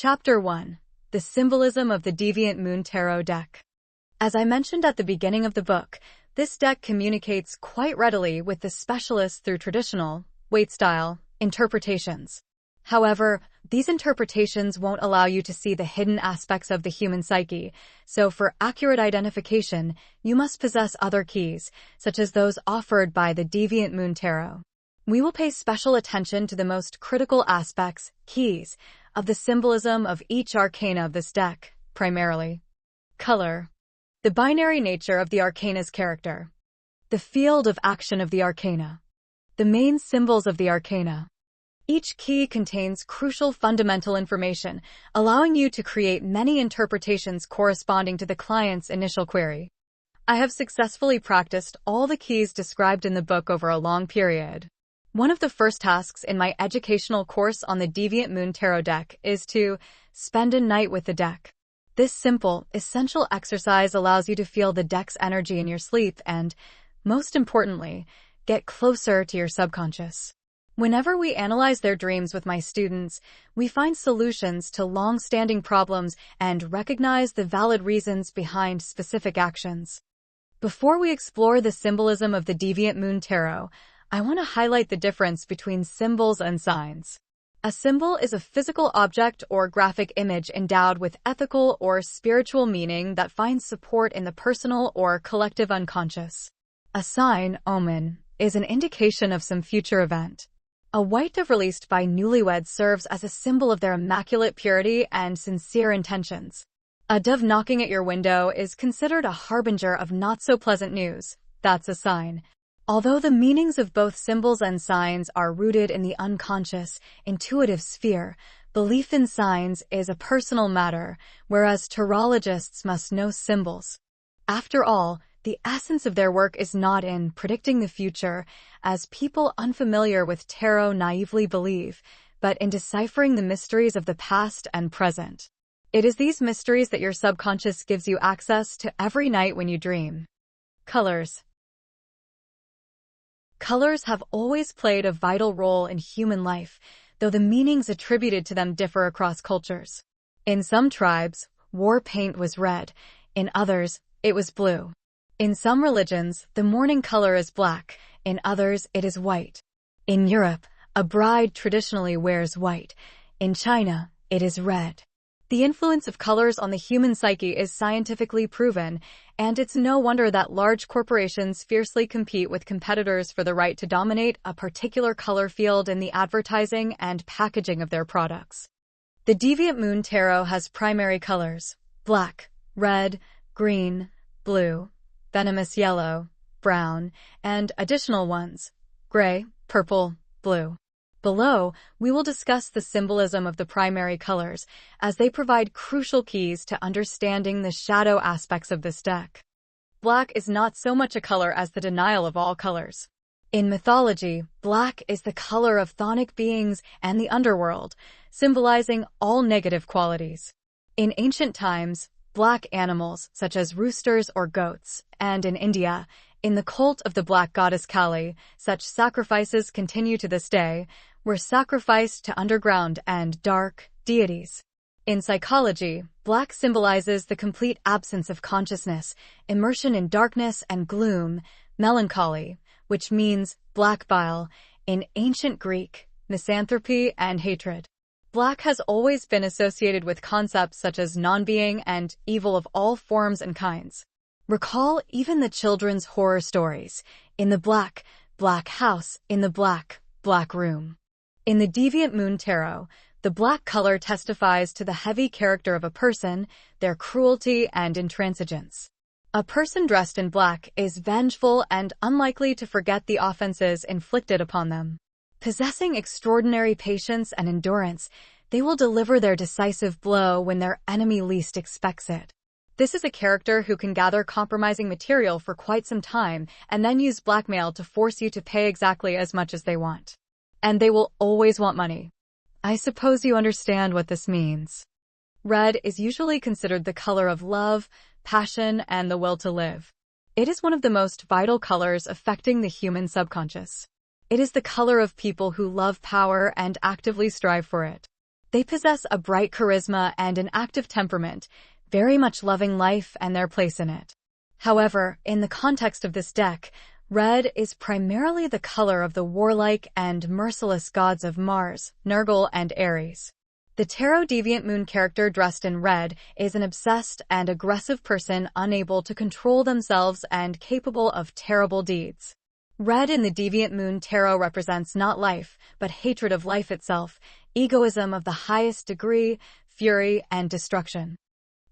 Chapter 1. The Symbolism of the Deviant Moon Tarot Deck. As I mentioned at the beginning of the book, this deck communicates quite readily with the specialists through traditional, weight-style, interpretations. However, these interpretations won't allow you to see the hidden aspects of the human psyche, so for accurate identification, you must possess other keys, such as those offered by the Deviant Moon Tarot. We will pay special attention to the most critical aspects, keys, of the symbolism of each arcana of this deck, primarily. Color. The binary nature of the arcana's character. The field of action of the arcana. The main symbols of the arcana. Each key contains crucial fundamental information, allowing you to create many interpretations corresponding to the client's initial query. I have successfully practiced all the keys described in the book over a long period. One of the first tasks in my educational course on the Deviant Moon Tarot deck is to spend a night with the deck. This simple, essential exercise allows you to feel the deck's energy in your sleep and, most importantly, get closer to your subconscious. Whenever we analyze their dreams with my students, we find solutions to long-standing problems and recognize the valid reasons behind specific actions. Before we explore the symbolism of the Deviant Moon Tarot, I want to highlight the difference between symbols and signs. A symbol is a physical object or graphic image endowed with ethical or spiritual meaning that finds support in the personal or collective unconscious. A sign, omen, is an indication of some future event. A white dove released by newlyweds serves as a symbol of their immaculate purity and sincere intentions. A dove knocking at your window is considered a harbinger of not-so-pleasant news. That's a sign. Although the meanings of both symbols and signs are rooted in the unconscious, intuitive sphere, belief in signs is a personal matter, whereas tarologists must know symbols. After all, the essence of their work is not in predicting the future, as people unfamiliar with tarot naively believe, but in deciphering the mysteries of the past and present. It is these mysteries that your subconscious gives you access to every night when you dream. Colors. Colors have always played a vital role in human life, though the meanings attributed to them differ across cultures. In some tribes, war paint was red. In others, it was blue. In some religions, the mourning color is black. In others, it is white. In Europe, a bride traditionally wears white. In China, it is red. The influence of colors on the human psyche is scientifically proven, and it's no wonder that large corporations fiercely compete with competitors for the right to dominate a particular color field in the advertising and packaging of their products. The Deviant Moon Tarot has primary colors: black, red, green, blue, venomous yellow, brown, and additional ones: gray, purple, blue. Below, we will discuss the symbolism of the primary colors, as they provide crucial keys to understanding the shadow aspects of this deck. Black is not so much a color as the denial of all colors. In mythology, black is the color of chthonic beings and the underworld, symbolizing all negative qualities. In ancient times, black animals, such as roosters or goats, and in India, in the cult of the black goddess Kali, such sacrifices continue to this day, were sacrificed to underground and dark deities. In psychology, black symbolizes the complete absence of consciousness, immersion in darkness and gloom, melancholy, which means black bile, in ancient Greek, misanthropy and hatred. Black has always been associated with concepts such as non-being and evil of all forms and kinds. Recall even the children's horror stories, in the black house, in the black room. In the Deviant Moon Tarot, the black color testifies to the heavy character of a person, their cruelty and intransigence. A person dressed in black is vengeful and unlikely to forget the offenses inflicted upon them. Possessing extraordinary patience and endurance, they will deliver their decisive blow when their enemy least expects it. This is a character who can gather compromising material for quite some time and then use blackmail to force you to pay exactly as much as they want. And they will always want money. I suppose you understand what this means. Red is usually considered the color of love, passion, and the will to live. It is one of the most vital colors affecting the human subconscious. It is the color of people who love power and actively strive for it. They possess a bright charisma and an active temperament, very much loving life and their place in it. However, in the context of this deck, red is primarily the color of the warlike and merciless gods of Mars, Nergal, and Ares. The tarot deviant moon character dressed in red is an obsessed and aggressive person unable to control themselves and capable of terrible deeds. Red in the deviant moon tarot represents not life, but hatred of life itself, egoism of the highest degree, fury, and destruction.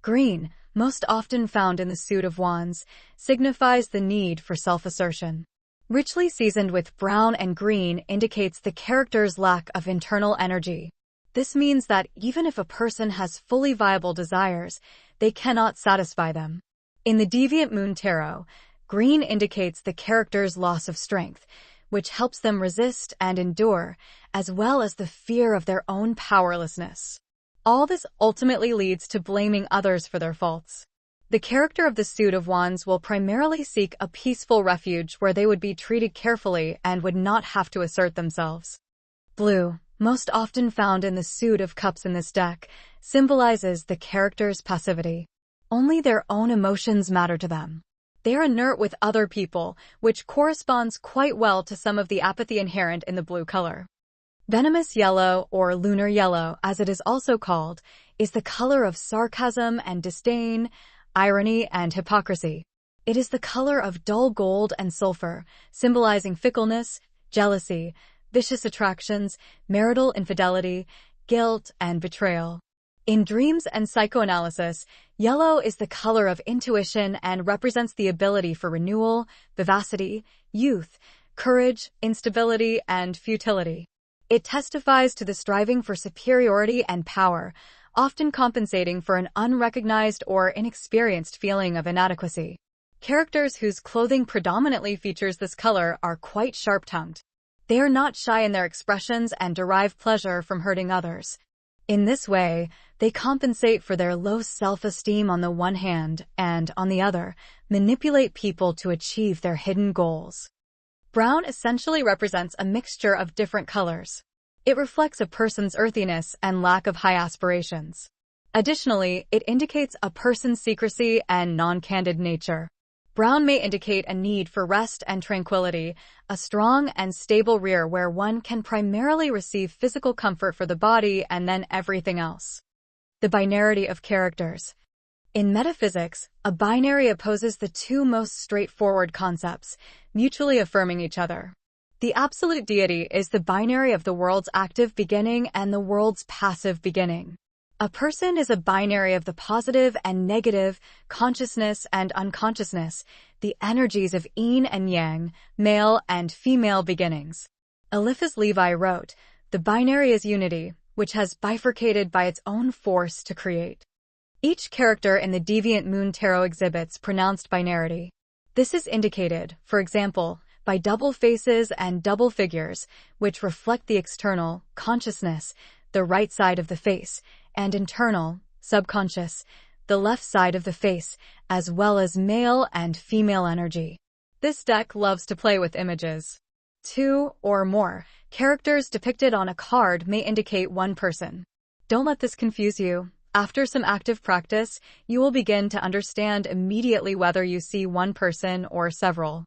Green, most often found in the suit of wands, signifies the need for self-assertion. Richly seasoned with brown and green indicates the character's lack of internal energy. This means that even if a person has fully viable desires, they cannot satisfy them. In the Deviant Moon Tarot, green indicates the character's loss of strength, which helps them resist and endure, as well as the fear of their own powerlessness. All this ultimately leads to blaming others for their faults. The character of the suit of wands will primarily seek a peaceful refuge where they would be treated carefully and would not have to assert themselves. Blue, most often found in the suit of cups in this deck, symbolizes the character's passivity. Only their own emotions matter to them. They are inert with other people, which corresponds quite well to some of the apathy inherent in the blue color. Venomous yellow, or lunar yellow as it is also called, is the color of sarcasm and disdain, irony and hypocrisy. It is the color of dull gold and sulfur, symbolizing fickleness, jealousy, vicious attractions, marital infidelity, guilt, and betrayal. In dreams and psychoanalysis, yellow is the color of intuition and represents the ability for renewal, vivacity, youth, courage, instability, and futility. It testifies to the striving for superiority and power, often compensating for an unrecognized or inexperienced feeling of inadequacy. Characters whose clothing predominantly features this color are quite sharp-tongued. They are not shy in their expressions and derive pleasure from hurting others. In this way, they compensate for their low self-esteem on the one hand and, on the other, manipulate people to achieve their hidden goals. Brown essentially represents a mixture of different colors. It reflects a person's earthiness and lack of high aspirations. Additionally, it indicates a person's secrecy and non-candid nature. Brown may indicate a need for rest and tranquility, a strong and stable rear where one can primarily receive physical comfort for the body and then everything else. The binarity of characters. In metaphysics, a binary opposes the two most straightforward concepts, mutually affirming each other. The absolute deity is the binary of the world's active beginning and the world's passive beginning. A person is a binary of the positive and negative, consciousness and unconsciousness, the energies of yin and yang, male and female beginnings. Eliphas Levi wrote, "The binary is unity, which has bifurcated by its own force to create." Each character in the Deviant Moon Tarot exhibits pronounced binarity. This is indicated, for example, by double faces and double figures, which reflect the external, consciousness, the right side of the face, and internal, subconscious, the left side of the face, as well as male and female energy. This deck loves to play with images. Two or more characters depicted on a card may indicate one person. Don't let this confuse you. After some active practice, you will begin to understand immediately whether you see one person or several.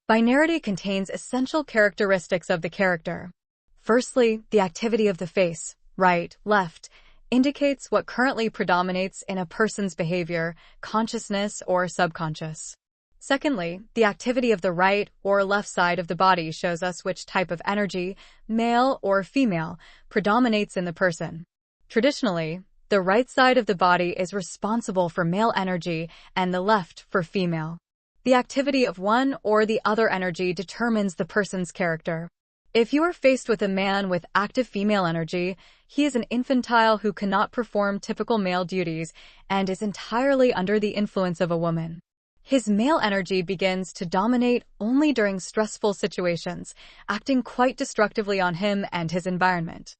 Binarity contains essential characteristics of the character. Firstly, the activity of the face, right, left, indicates what currently predominates in a person's behavior, consciousness or subconscious. Secondly, the activity of the right or left side of the body shows us which type of energy, male or female, predominates in the person. Traditionally, the right side of the body is responsible for male energy and the left for female. The activity of one or the other energy determines the person's character. If you are faced with a man with active female energy, he is an infantile who cannot perform typical male duties and is entirely under the influence of a woman. His male energy begins to dominate only during stressful situations, acting quite destructively on him and his environment.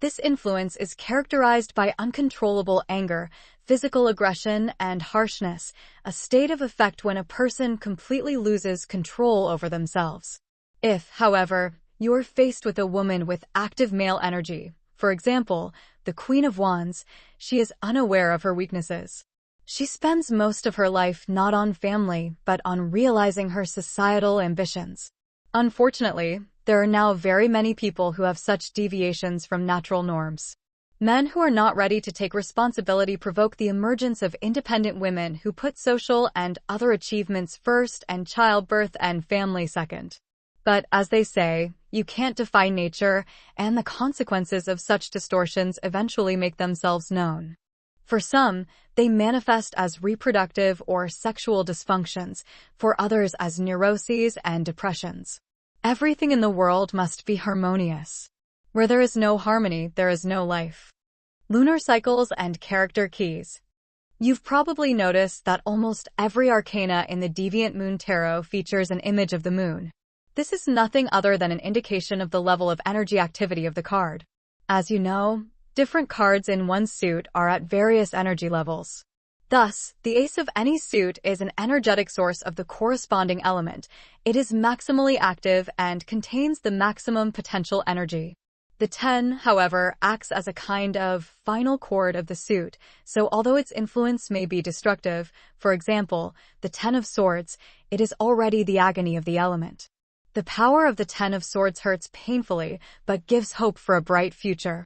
This influence is characterized by uncontrollable anger, physical aggression, and harshness, a state of effect when a person completely loses control over themselves. If, however, you are faced with a woman with active male energy, For example, the Queen of Wands, she is unaware of her weaknesses. She spends most of her life not on family, but on realizing her societal ambitions. Unfortunately, there are now very many people who have such deviations from natural norms. Men who are not ready to take responsibility provoke the emergence of independent women who put social and other achievements first and childbirth and family second. But as they say, you can't defy nature, and the consequences of such distortions eventually make themselves known. For some, they manifest as reproductive or sexual dysfunctions, for others as neuroses and depressions. Everything in the world must be harmonious. Where there is no harmony, there is no life. Lunar cycles and character keys. You've probably noticed that almost every arcana in the Deviant Moon Tarot features an image of the moon. This is nothing other than an indication of the level of energy activity of the card. As you know, different cards in one suit are at various energy levels. Thus, the ace of any suit is an energetic source of the corresponding element. It is maximally active and contains the maximum potential energy. The 10, however, acts as a kind of final chord of the suit, so although its influence may be destructive, for example, the 10 of Swords, it is already the agony of the element. The power of the 10 of Swords hurts painfully, but gives hope for a bright future.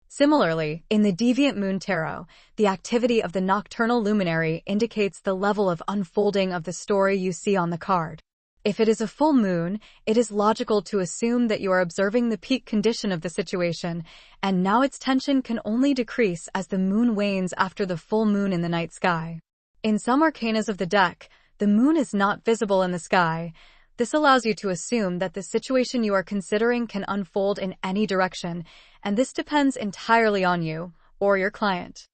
Similarly, in the Deviant Moon Tarot, the activity of the nocturnal luminary indicates the level of unfolding of the story you see on the card. If it is a full moon, it is logical to assume that you are observing the peak condition of the situation, and now its tension can only decrease as the moon wanes after the full moon in the night sky. In some arcanas of the deck, the moon is not visible in the sky. This allows you to assume that the situation you are considering can unfold in any direction, and this depends entirely on you or your client.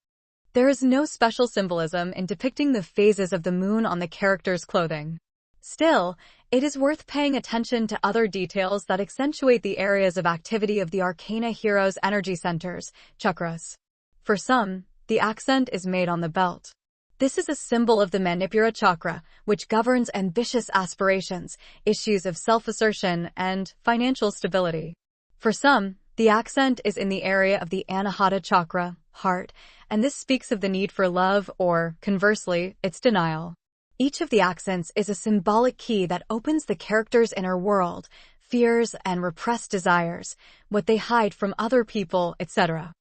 There is no special symbolism in depicting the phases of the moon on the character's clothing. Still, it is worth paying attention to other details that accentuate the areas of activity of the arcana hero's energy centers, chakras. For some, the accent is made on the belt. This is a symbol of the Manipura chakra, which governs ambitious aspirations, issues of self-assertion, and financial stability. For some, the accent is in the area of the Anahata chakra, heart, and this speaks of the need for love or, conversely, its denial. Each of the accents is a symbolic key that opens the character's inner world, fears and repressed desires, what they hide from other people, etc.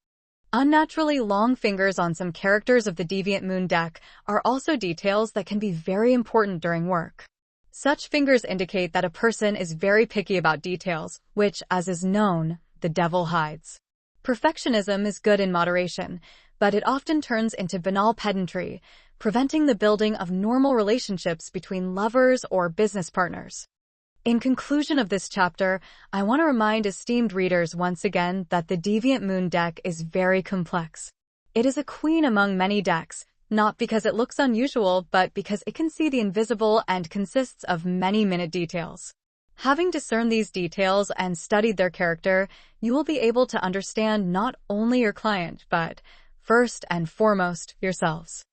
Unnaturally long fingers on some characters of the Deviant Moon deck are also details that can be very important during work. Such fingers indicate that a person is very picky about details, which, as is known, the devil hides. Perfectionism is good in moderation, but it often turns into banal pedantry, preventing the building of normal relationships between lovers or business partners. In conclusion of this chapter, I want to remind esteemed readers once again that the Deviant Moon deck is very complex. It is a queen among many decks, not because it looks unusual, but because it can see the invisible and consists of many minute details. Having discerned these details and studied their character, you will be able to understand not only your client, but, first and foremost, yourselves.